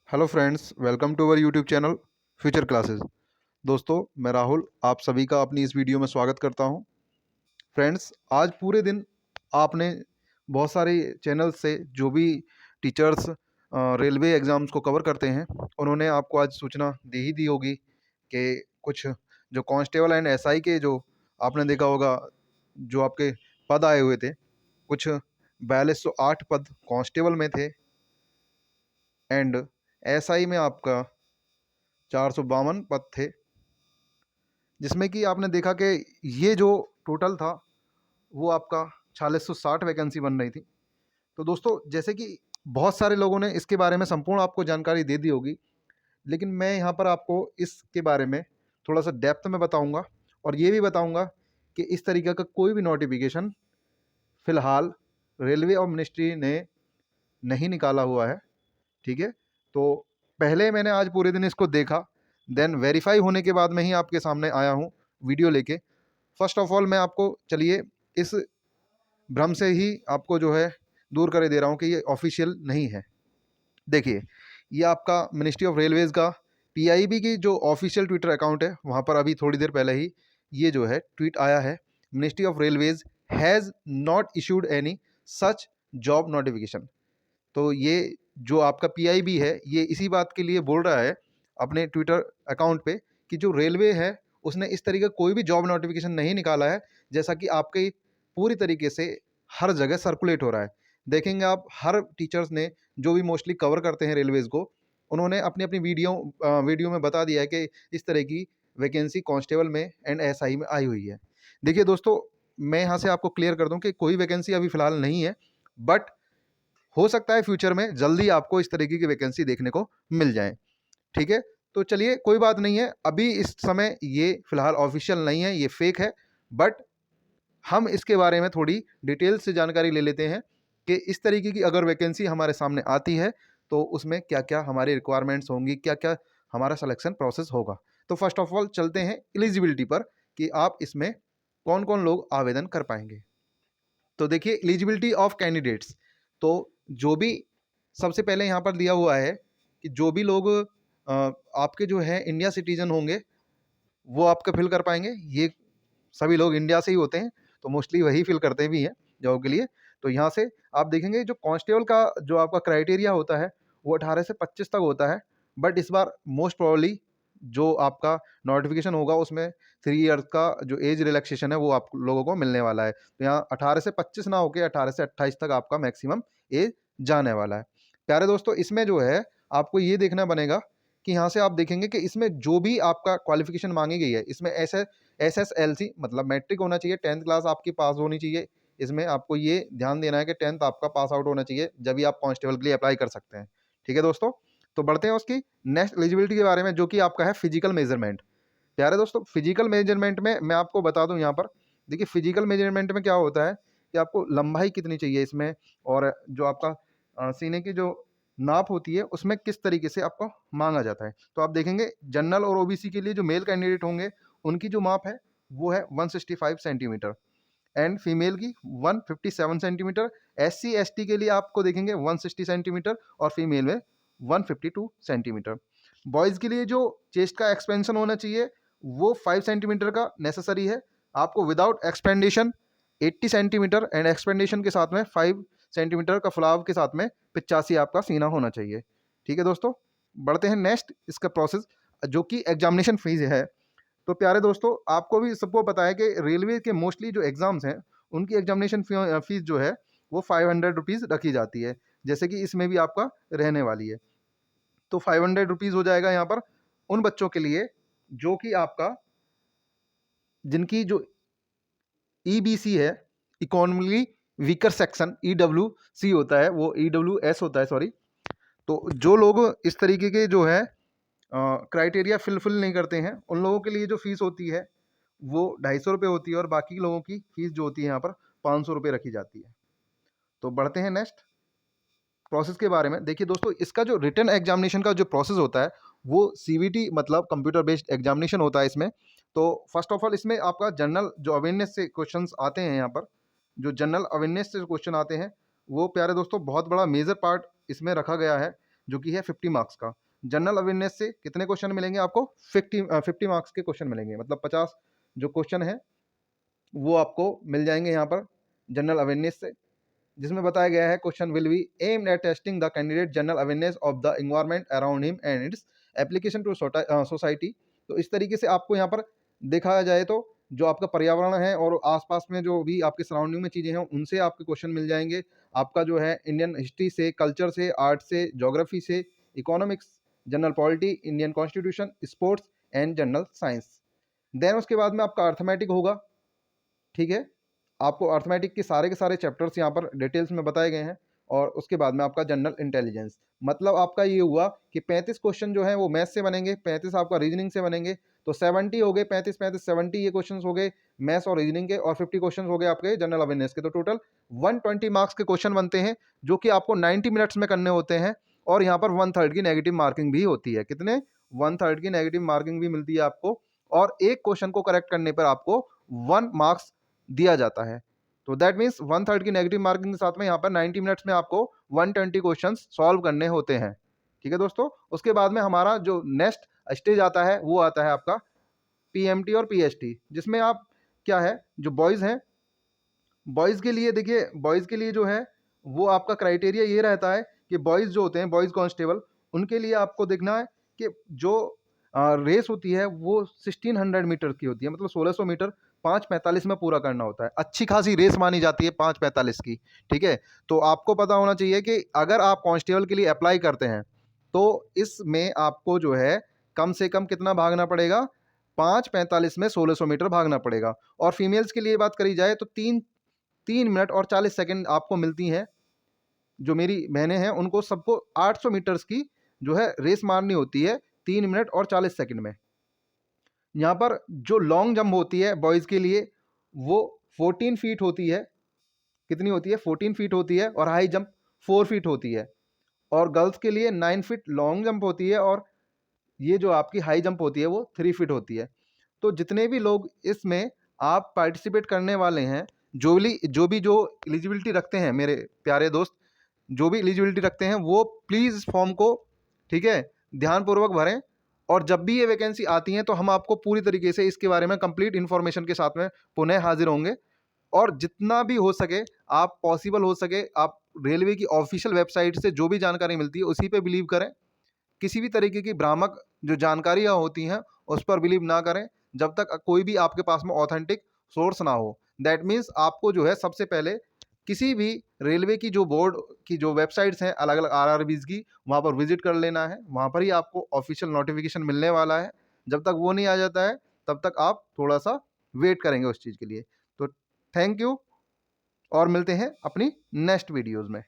Hello friends, welcome to our YouTube channel future classes. दोस्तों, मैं राहुल आप सभी का अपनी इस वीडियो में स्वागत करता हूं। फ्रेंड्स, आज पूरे दिन आपने बहुत सारे चैनल से जो भी टीचर्स रेलवे एग्ज़ाम्स को कवर करते हैं, उन्होंने आपको आज सूचना दे ही दी होगी कि कुछ जो कांस्टेबल एंड एसआई के जो आपने देखा होगा, जो आपके पद आए हुए थे, कुछ 4208 पद कांस्टेबल में थे एंड एसआई में आपका 452 पद थे, जिसमें कि आपने देखा कि ये जो टोटल था वो आपका 4660 वैकेंसी बन रही थी। तो दोस्तों, जैसे कि बहुत सारे लोगों ने इसके बारे में संपूर्ण आपको जानकारी दे दी होगी, लेकिन मैं यहाँ पर आपको इसके बारे में थोड़ा सा डेप्थ में बताऊँगा और ये भी बताऊँगा कि इस तरीके का कोई भी नोटिफिकेशन फ़िलहाल रेलवे और मिनिस्ट्री ने नहीं निकाला हुआ है। ठीक है, तो पहले मैंने आज पूरे दिन इसको देखा, देन वेरीफाई होने के बाद मैं ही आपके सामने आया हूँ वीडियो लेके। फर्स्ट ऑफ ऑल मैं आपको चलिए इस भ्रम से ही आपको जो है दूर करे दे रहा हूँ कि ये ऑफिशियल नहीं है। देखिए, ये आपका मिनिस्ट्री ऑफ रेलवेज़ का पीआईबी की जो ऑफिशियल ट्विटर अकाउंट है, वहाँ पर अभी थोड़ी देर पहले ही ये जो है ट्वीट आया है, ministry of Railways has not issued any such job notification. तो ये जो आपका पीआईबी है, ये इसी बात के लिए बोल रहा है अपने ट्विटर अकाउंट पे कि जो रेलवे है उसने इस तरीके का कोई भी जॉब नोटिफिकेशन नहीं निकाला है, जैसा कि आपके पूरी तरीके से हर जगह सर्कुलेट हो रहा है। देखेंगे आप, हर टीचर्स ने जो भी मोस्टली कवर करते हैं रेलवेज़ को, उन्होंने अपनी अपनी वीडियो में बता दिया है कि इस तरह की वैकेंसी कांस्टेबल में एंड एसआई में आई हुई है। देखिए दोस्तों, मैं यहाँ से आपको क्लियर कर दूँ कि कोई वैकेंसी अभी फ़िलहाल नहीं है, बट हो सकता है फ्यूचर में जल्दी आपको इस तरीके की वैकेंसी देखने को मिल जाए। ठीक है, तो चलिए कोई बात नहीं है, अभी इस समय ये फिलहाल ऑफिशियल नहीं है, ये फेक है, बट हम इसके बारे में थोड़ी डिटेल से जानकारी ले लेते हैं कि इस तरीके की अगर वैकेंसी हमारे सामने आती है तो उसमें क्या क्या हमारी रिक्वायरमेंट्स होंगी, क्या क्या हमारा सिलेक्शन प्रोसेस होगा। तो फर्स्ट ऑफ ऑल चलते हैं एलिजिबिलिटी पर कि आप इसमें कौन कौन लोग आवेदन कर पाएंगे। तो देखिए, एलिजिबिलिटी ऑफ कैंडिडेट्स, तो जो भी सबसे पहले यहाँ पर दिया हुआ है कि जो भी लोग आपके जो है इंडिया सिटीजन होंगे वो आपका फिल कर पाएंगे। ये सभी लोग इंडिया से ही होते हैं, तो मोस्टली वही फिल करते भी हैं जॉब के लिए। तो यहाँ से आप देखेंगे जो कांस्टेबल का जो आपका क्राइटेरिया होता है वो 18 से 25 तक होता है, बट इस बार मोस्ट प्रोबेबली जो आपका नोटिफिकेशन होगा उसमें 3 ईयर्स का जो एज रिलैक्सेशन है वो आप लोगों को मिलने वाला है। तो यहाँ 18 से 25 ना होकर 18 से 28 तक आपका मैक्सिमम एज जाने वाला है। प्यारे दोस्तों, इसमें जो है आपको ये देखना बनेगा कि यहाँ से आप देखेंगे कि इसमें जो भी आपका क्वालिफिकेशन मांगी गई है, इसमें ऐसे एसएसएलसी मतलब मैट्रिक होना चाहिए, 10th क्लास आपकी पास होनी चाहिए। इसमें आपको ये ध्यान देना है कि 10th आपका पास आउट होना चाहिए, जब भी आप कांस्टेबल के लिए अप्लाई कर सकते हैं। ठीक है दोस्तों, तो बढ़ते हैं उसकी नेक्स्ट एलिजिबिलिटी के बारे में, जो कि आपका है फिजिकल मेजरमेंट। प्यारे दोस्तों, फिजिकल मेजरमेंट में मैं आपको बता दूं यहाँ पर, देखिए फिजिकल मेजरमेंट में क्या होता है कि आपको लंबाई कितनी चाहिए इसमें, और जो आपका सीने की जो नाप होती है उसमें किस तरीके से आपको मांगा जाता है। तो आप देखेंगे जनरल और ओबीसी के लिए जो मेल कैंडिडेट होंगे उनकी जो माप है वो है 165 सेंटीमीटर एंड फीमेल की 157 सेंटीमीटर। एससी एसटी के लिए आपको देखेंगे 160 सेंटीमीटर और फीमेल में 152 सेंटीमीटर। बॉयज़ के लिए जो चेस्ट का एक्सपेंशन होना चाहिए वो 5 सेंटीमीटर का नेसेसरी है। आपको विदाउट एक्सपेंडेशन 80 सेंटीमीटर एंड एक्सपेंडेशन के साथ में 5 सेंटीमीटर का फुलाव के साथ में 85 आपका सीना होना चाहिए। ठीक है दोस्तों, बढ़ते हैं नेक्स्ट इसका प्रोसेस, जो कि एग्जामिनेशन फीस है। तो प्यारे दोस्तों, आपको भी सबको पता है कि रेलवे के मोस्टली जो एग्ज़ाम्स हैं उनकी एग्जामिनेशन फीस जो है वो 500 रुपीज़ रखी जाती है, जैसे कि इसमें भी आपका रहने वाली है। तो 500 रुपीज़ हो जाएगा यहाँ पर उन बच्चों के लिए जो कि आपका जिनकी जो ईबीसी है, इकोनॉमिकली वीकर सेक्शन, ईडब्ल्यूसी होता है, वो ईडब्ल्यूएस होता है, सॉरी। तो जो लोग इस तरीके के जो है क्राइटेरिया फिल नहीं करते हैं, उन लोगों के लिए जो फीस होती है वो 250 रुपये होती है, और बाकी लोगों की फीस जो होती है यहाँ पर 500 रुपये रखी जाती है। तो बढ़ते हैं नेक्स्ट प्रोसेस के बारे में। देखिए दोस्तों, इसका जो रिटन एग्जामिनेशन का जो प्रोसेस होता है वो सीवीटी मतलब कंप्यूटर बेस्ड एग्जामिनेशन होता है इसमें। तो फर्स्ट ऑफ ऑल इसमें आपका जनरल जो अवेयरनेस से क्वेश्चंस आते हैं, यहाँ पर जो जनरल अवेयरनेस से क्वेश्चन आते हैं वो प्यारे दोस्तों बहुत बड़ा मेजर पार्ट इसमें रखा गया है। जो कि है 50 मार्क्स का। जनरल अवेयरनेस से कितने क्वेश्चन मिलेंगे आपको? 50 मार्क्स के क्वेश्चन मिलेंगे, मतलब 50 जो क्वेश्चन है वो आपको मिल जाएंगे यहाँ पर जनरल अवेयरनेस से, जिसमें बताया गया है question will be aimed at testing the candidate general awareness of the environment around him and its application to society. तो इस तरीके से आपको यहाँ पर देखा जाए तो जो आपका पर्यावरण है और आसपास में जो भी आपके सराउंडिंग में चीज़ें हैं उनसे आपके क्वेश्चन मिल जाएंगे। आपका जो है इंडियन हिस्ट्री से, कल्चर से, आर्ट से, ज्योग्राफी से, economics, general polity, Indian constitution, sports and general science. Then उसके बाद में आपका अर्थमेटिक होगा, ठीक है। आपको अर्थमेटिक के सारे चैप्टर्स यहाँ पर डिटेल्स में बताए गए हैं। और उसके बाद में आपका जनरल इंटेलिजेंस, मतलब आपका ये हुआ कि 35 क्वेश्चन जो है वो मैथ्स से बनेंगे, 35 आपका रीजनिंग से बनेंगे, तो 70 हो गए, 35 ये क्वेश्चन हो गए मैथ्स और रीजनिंग के, और 50 क्वेश्चन हो गए आपके जनरल अवेयरनेस के। तो टोटल 120 मार्क्स के क्वेश्चन बनते हैं, जो कि आपको 90 मिनट्स में करने होते हैं। और यहाँ पर 1/3 की नेगेटिव मार्किंग भी होती है। कितने? 1/3 की नेगेटिव मार्किंग भी मिलती है आपको। और एक क्वेश्चन को करेक्ट करने पर आपको 1 मार्क्स दिया जाता है। तो दैट मीन्स 1/3 की नेगेटिव मार्किंग के साथ में यहाँ पर 90 मिनट्स में आपको 120 क्वेश्चंस सॉल्व करने होते हैं, ठीक है दोस्तों। उसके बाद में हमारा जो नेक्स्ट स्टेज आता है वो आता है आपका पीएमटी और पीएचटी, जिसमें आप क्या है जो बॉयज़ हैं, बॉयज़ के लिए देखिए, बॉयज़ के लिए जो है वो आपका क्राइटेरिया ये रहता है कि बॉयज़ जो होते हैं, बॉयज़ कांस्टेबल, उनके लिए आपको देखना है कि जो रेस होती है वो 1600 मीटर की होती है, मतलब 1600 मीटर 5:45 में पूरा करना होता है। अच्छी खासी रेस मानी जाती है 5:45 की, ठीक है। तो आपको पता होना चाहिए कि अगर आप कांस्टेबल के लिए अप्लाई करते हैं तो इसमें आपको जो है कम से कम कितना भागना पड़ेगा? 5:45 में 1600 मीटर भागना पड़ेगा। और फीमेल्स के लिए बात करी जाए तो 3 मिनट और 40 सेकंड आपको मिलती हैं। जो मेरी बहनें हैं उनको सबको 800 मीटर्स की जो है रेस मारनी होती है 3 मिनट और 40 सेकंड में। यहाँ पर जो लॉन्ग जंप होती है बॉयज़ के लिए वो 14 फीट होती है। कितनी होती है? 14 फीट होती है। और हाई जंप 4 फीट होती है। और गर्ल्स के लिए 9 फीट लॉन्ग जंप होती है, और ये जो आपकी हाई जंप होती है वो 3 फीट होती है। तो जितने भी लोग इसमें आप पार्टिसिपेट करने वाले हैं, जो एलिजिबिलिटी रखते हैं मेरे प्यारे दोस्त, जो भी एलिजिबिलिटी रखते हैं वो प्लीज़ इस फॉर्म को, ठीक है, ध्यानपूर्वक भरें। और जब भी ये वैकेंसी आती हैं तो हम आपको पूरी तरीके से इसके बारे में कंप्लीट इन्फॉर्मेशन के साथ में पुनः हाजिर होंगे। और जितना भी हो सके, आप पॉसिबल हो सके, आप रेलवे की ऑफिशियल वेबसाइट से जो भी जानकारी मिलती है उसी पे बिलीव करें। किसी भी तरीके की भ्रामक जो जानकारियाँ होती हैं उस पर बिलीव ना करें जब तक कोई भी आपके पास में ऑथेंटिक सोर्स ना हो। दैट मीन्स आपको जो है सबसे पहले किसी भी रेलवे की जो बोर्ड की जो वेबसाइट्स हैं अलग अलग आरआरबीज़ की, वहाँ पर विजिट कर लेना है। वहाँ पर ही आपको ऑफिशियल नोटिफिकेशन मिलने वाला है। जब तक वो नहीं आ जाता है तब तक आप थोड़ा सा वेट करेंगे उस चीज़ के लिए। तो थैंक यू, और मिलते हैं अपनी नेक्स्ट वीडियोज़ में।